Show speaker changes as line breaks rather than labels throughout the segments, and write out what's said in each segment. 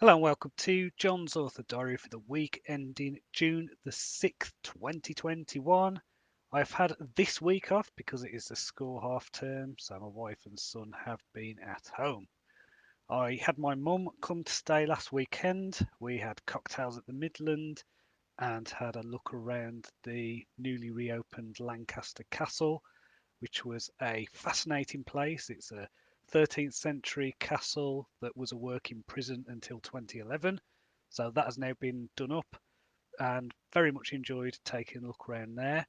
Hello and welcome to John's Author Diary for the week ending June the 6th, 2021. I've had this week off because it is the school half term, so my wife and son have been at home. I had my mum come to stay last weekend. We had cocktails at the Midland and had a look around the newly reopened Lancaster Castle, which was a fascinating place. It's a 13th century castle that was a working prison until 2011. So that has now been done up and very much enjoyed taking a look around there.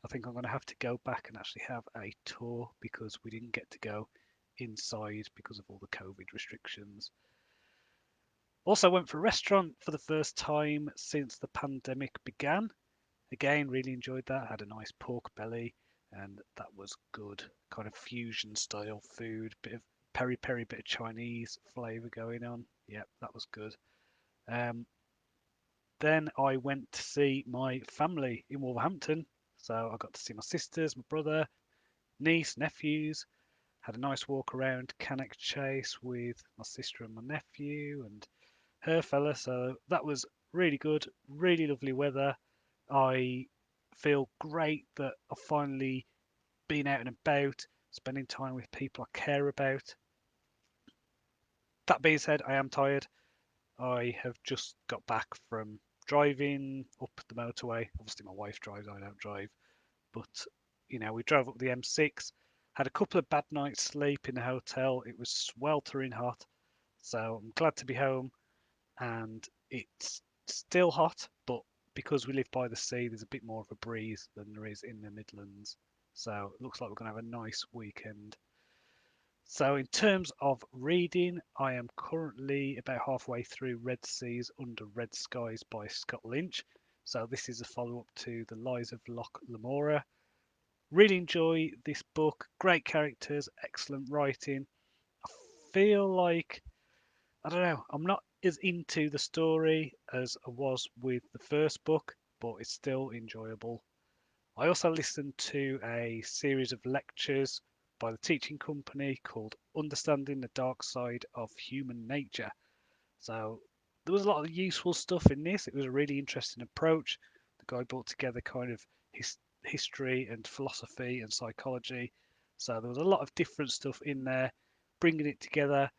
I think I'm going to have to go back and actually have a tour because we didn't get to go inside because of all the COVID restrictions. Also went for a restaurant for the first time since the pandemic began. Again, really enjoyed that. Had a nice pork belly, and that was good. Kind of fusion style food, bit of peri peri, bit of Chinese flavour going on. Yep, that was good. Um, then I went to see my family in Wolverhampton. So I got to see my sisters, my brother, niece, nephews. Had a nice walk around Cannock Chase with my sister and my nephew and her fella. So that was really good. Really lovely weather. I feel great that I've finally been out and about, spending time with people I care about. That being said, I am tired. I have just got back from driving up the motorway. Obviously, my wife drives, I don't drive. But, we drove up the M6, had a couple of bad nights' sleep in the hotel. It was sweltering hot. So I'm glad to be home. And it's still hot, but because we live by the sea, there's a bit more of a breeze than there is in the Midlands. So it looks like we're going to have a nice weekend. So in terms of reading, I am currently about halfway through Red Seas Under Red Skies by Scott Lynch. So this is a follow-up to The Lies of Loch Lamora. Really enjoy this book. Great characters, excellent writing. I feel like I don't know. I'm not as into the story as I was with the first book, but it's still enjoyable. I also listened to a series of lectures by the teaching company called Understanding the Dark Side of Human Nature. So there was a lot of useful stuff in this. It was a really interesting approach. The guy brought together kind of history and philosophy and psychology. So there was a lot of different stuff in there, bringing it together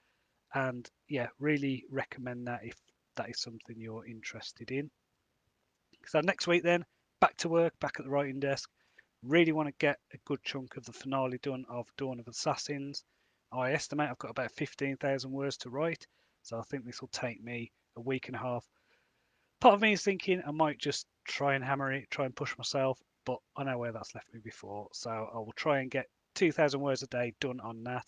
and yeah, really recommend that if that is something you're interested in. So next week then, back to work, back at the writing desk. Really want to get a good chunk of the finale done of Dawn of Assassins. I estimate I've got about 15,000 words to write, so I think this will take me a week and a half. Part of me is thinking I might just try and hammer it, try and push myself, but I know where that's left me before, so I will try and get 2,000 words a day done on that.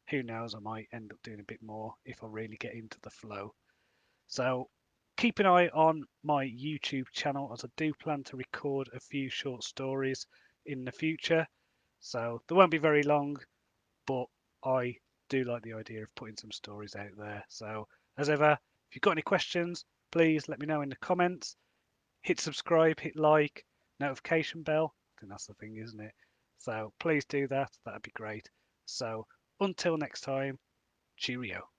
Who knows, I might end up doing a bit more if I really get into the flow. So keep an eye on my YouTube channel as I do plan to record a few short stories in the future. So they won't be very long, but I do like the idea of putting some stories out there. So as ever, if you've got any questions, please let me know in the comments. Hit subscribe, hit like, notification bell. I think that's the thing, isn't it? So please do that. That'd be great. So until next time, cheerio.